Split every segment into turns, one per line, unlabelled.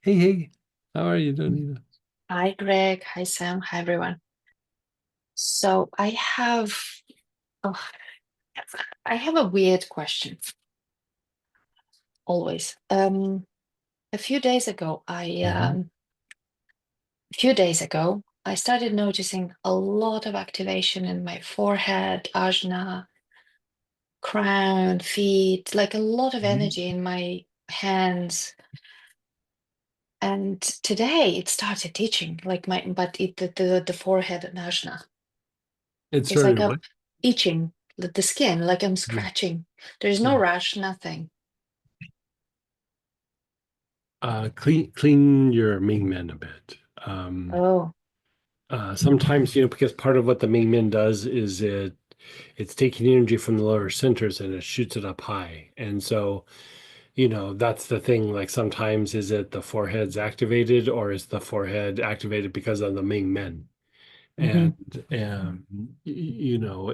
Hey, hey, how are you doing, Nina?
Hi, Greg. Hi, Sam. Hi, everyone. So oh, I have a weird question. Always. A few days ago,
Mhm.
I started noticing a lot of activation in my forehead, Ajna, crown, feet, like a lot of
Mhm.
energy in my hands. And today it started teaching, but the forehead and Ajna.
It
It's like
started
I'm
what?
itching the skin, like I'm
Yeah,
scratching. There's no
yeah.
rash, nothing.
Clean your Ming Men a bit.
Oh.
Sometimes, because part of what the Ming Men does is it's taking energy from the lower centers and it shoots it up high. And so, that's the thing. Like sometimes is it the forehead's activated or is the forehead activated because of the Ming Men?
Hmm.
And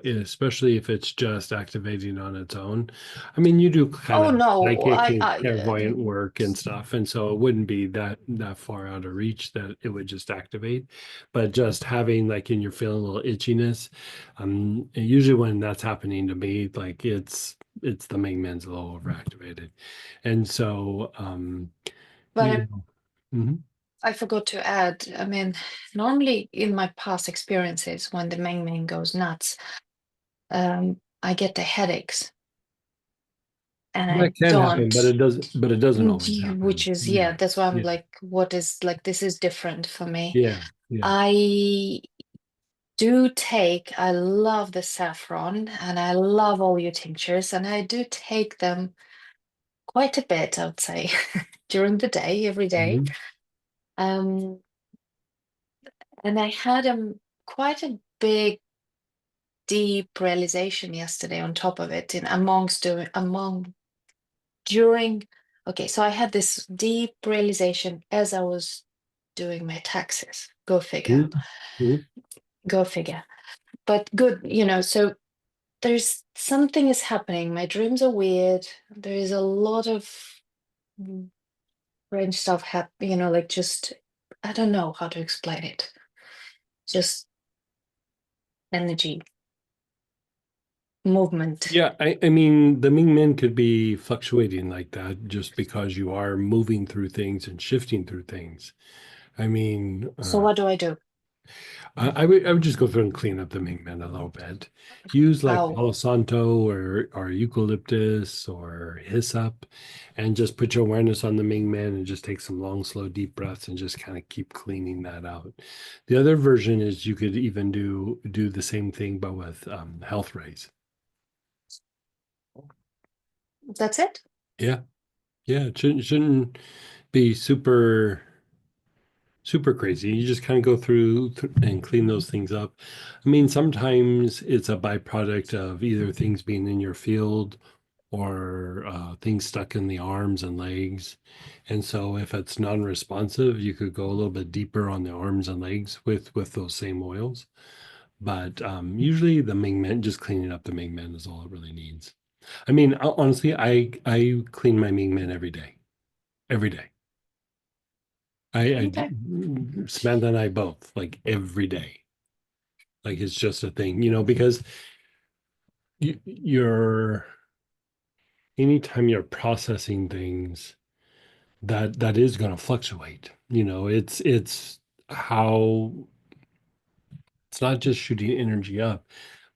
especially if it's just activating on its own. I mean, you do kind
Oh
of
no,
psychic and
I
clairvoyant work and stuff, and so it wouldn't be that far out of reach that it would just activate. But just having like in you're feeling a little itchiness, usually when that's happening to me, like it's the main man's a little overactivated, and so
but
you know. Mhm.
I forgot to add. I mean, normally in my past experiences, when the Meng Meng goes nuts, I get the headaches, and I
That can happen, but
don't.
it doesn't always
Which
happen.
is,
Yeah.
yeah, that's why I'm
Yeah.
like, what is like this is different for me.
Yeah. Yeah.
I I love the saffron and I love all your tinctures, and I do take them quite a bit, I would say, during the day, every day.
Mhm.
Um, and I had quite a big, deep realization yesterday on top of it, in amongst doing among during. Okay, so I had this deep realization as I was doing my taxes. Go figure.
Mhm. Mhm.
Go figure. But good, so there's something is happening. My dreams are weird. There is a lot of mm, strange stuff like just I don't know how to explain it. Just energy, movement.
Yeah, I mean, the Ming Men could be fluctuating like that just because you are moving through things and shifting through things. I mean,
So what do I do?
I would just go through and clean up the Ming Men a little bit. Use like
How?
Palo Santo or eucalyptus or hyssop, and just put your awareness on the Ming Men and just take some long, slow, deep breaths and just kind of keep cleaning that out. The other version is you could even do the same thing, but with health rays.
That's it?
Yeah, yeah, it shouldn't be super crazy. You just kind of go through and clean those things up. I mean, sometimes it's a byproduct of either things being in your field or things stuck in the arms and legs. And so if it's non-responsive, you could go a little bit deeper on the arms and legs with those same oils. But usually the Ming Men, just cleaning up the Ming Men is all it really needs. I mean, honestly, I clean my Ming Men every day. Every day. I
Okay.
Samantha and I both like every day. Like it's just a thing, because you're anytime you're processing things, that is going to fluctuate. It's how it's not just shooting energy up,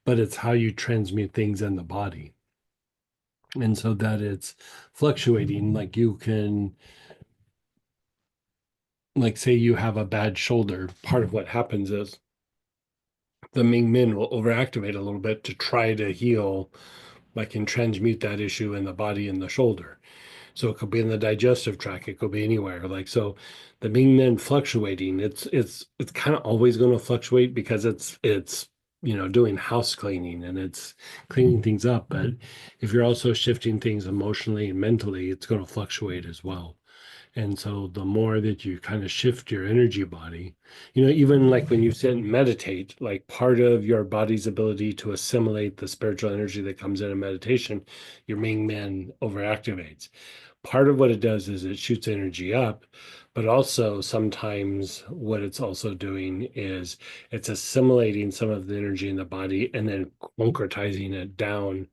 but it's how you transmute things in the body. And so that it's fluctuating, like you can, like, say you have a bad shoulder, part of what happens is the Ming Min will overactivate a little bit to try to heal, like, and transmute that issue in the body and the shoulder. So it could be in the digestive tract, it could be anywhere. Like so, the Ming Men fluctuating, it's kind of always going to fluctuate because it's doing house cleaning and it's cleaning things up. But if you're also shifting things emotionally and mentally, it's going to fluctuate as well. And so the more that you kind of shift your energy body, even like when you sit and meditate, like part of your body's ability to assimilate the spiritual energy that comes in a meditation, your Ming Man overactivates. Part of what it does is it shoots energy up, but also sometimes what it's also doing is it's assimilating some of the energy in the body and then concretizing it down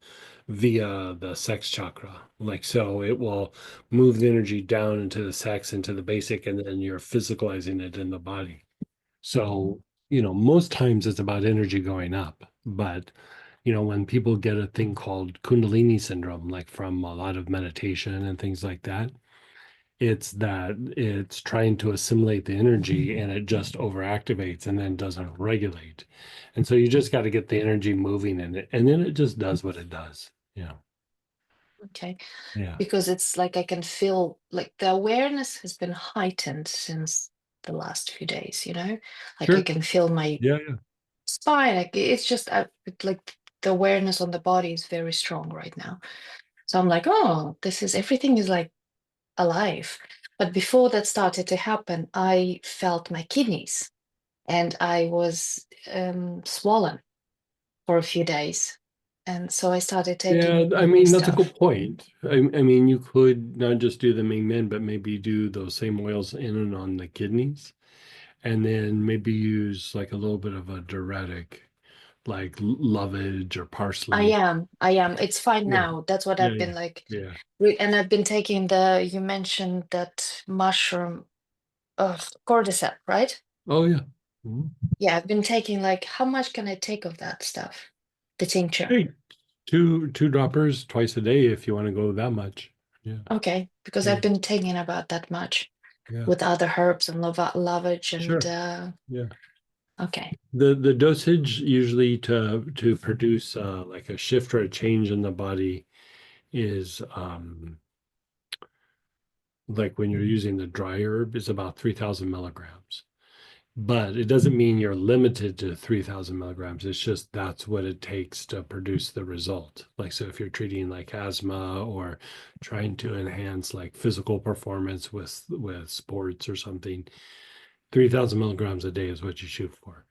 via the sex chakra. Like, so it will move the energy down into the sex, into the basic, and then you're physicalizing it in the body. So, most times it's about energy going up. But, when people get a thing called Kundalini syndrome, like from a lot of meditation and things like that, it's that it's trying to assimilate the energy and it just overactivates and then doesn't regulate. And so you just got to get the energy moving in it, and then it just does what it does. Yeah.
Okay.
Yeah.
Because it's like I can feel like the awareness has been heightened since the last few days, like I
Sure.
can feel my
Yeah. Yeah.
spine. Like it's just like the awareness on the body is very strong right now. So I'm like, oh, everything is like alive. But before that started to happen, I felt my kidneys and I was swollen for a few days. And so I started
Yeah,
taking
I
more
mean, that's a
stuff.
good point. I mean, you could not just do the Ming Men, but maybe do those same oils in and on the kidneys, and then maybe use like a little bit of a diuretic, like lovage or parsley.
I am. It's fine
Yeah,
now. That's what
yeah,
I've
yeah,
been like.
yeah.
And I've been taking you mentioned that mushroom, cordyceps, right?
Oh, yeah. Mhm.
Yeah, I've been taking like, how much can I take of that stuff? The tincture.
Hey, two droppers twice a day if you want to go that much. Yeah,
Okay, because
yeah,
I've been taking about that much
yeah.
with other herbs and lavage and
Sure. Yeah.
okay.
The dosage usually to produce like a shift or a change in the body is like when you're using the dry herb is about 3,000 milligrams. But it doesn't mean you're limited to 3,000 milligrams. It's just that's what it takes to produce the result. Like, so if you're treating like asthma or trying to enhance like physical performance with sports or something, 3,000 milligrams a day is what you shoot for.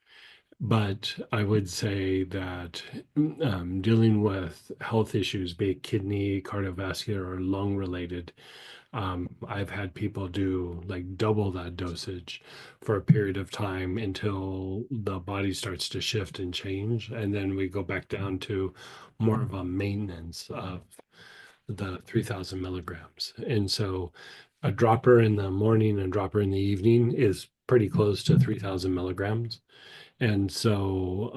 But I would say that dealing with health issues, be it kidney, cardiovascular, or lung related, I've had people do like double that dosage for a period of time until the body starts to shift and change. And then we go back down to more of a maintenance of the 3,000 milligrams. And so a dropper in the morning and a dropper in the evening is pretty close to 3,000 milligrams. And so,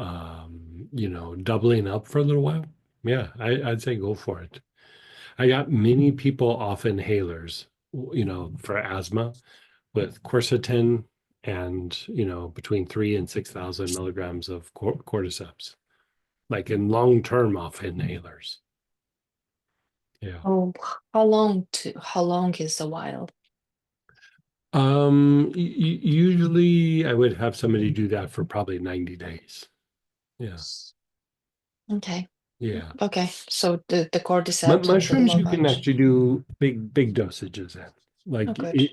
doubling up for a little while, yeah, I'd say go for it. I got many people off inhalers, for asthma with quercetin and, between 3 and 6,000 milligrams of cordyceps, like in long-term off inhalers. Yeah.
Oh, how long is a while?
Usually I would have somebody do that for probably 90 days. Yeah.
Okay.
Yeah.
Okay. So the cordyceps and the
Mushrooms you can
lavage.
actually do big dosages in.
Oh,
Like,
good.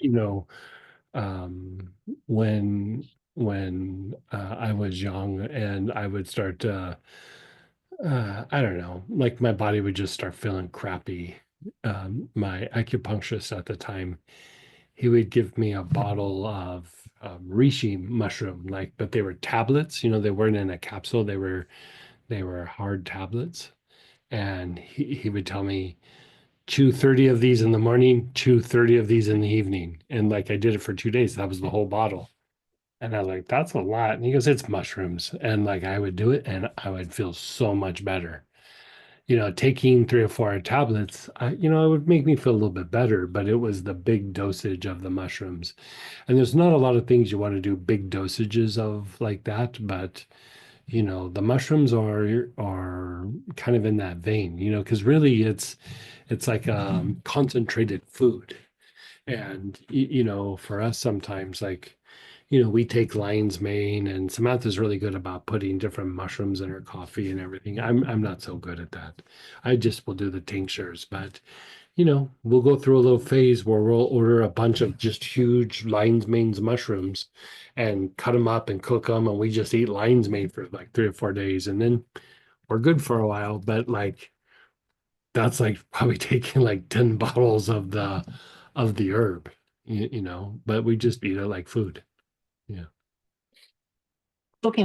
um, when I was young and I would start I don't know, like my body would just start feeling crappy. My acupuncturist at the time, he would give me a bottle of reishi mushroom, like, but they were tablets, they weren't in a capsule, they were hard tablets. And he would tell me, chew 30 of these in the morning, chew 30 of these in the evening. And like I did it for 2 days. That was the whole bottle. And I was like, that's a lot. And he goes, it's mushrooms. And like I would do it and I would feel so much better. Taking 3 or 4 tablets, it would make me feel a little bit better, but it was the big dosage of the mushrooms. And there's not a lot of things you want to do big dosages of like that, but the mushrooms are kind of in that vein, because really it's like concentrated food. And for us sometimes, like, we take lion's mane, and Samantha's really good about putting different mushrooms in her coffee and everything. I'm not so good at that. I just will do the tinctures, but we'll go through a little phase where we'll order a bunch of just huge lion's manes mushrooms and cut them up and cook them, and we just eat lion's mane for like 3 or 4 days, and then we're good for a while. But like that's like probably taking like 10 bottles of the herb, but we just eat it like food. Yeah.
Talking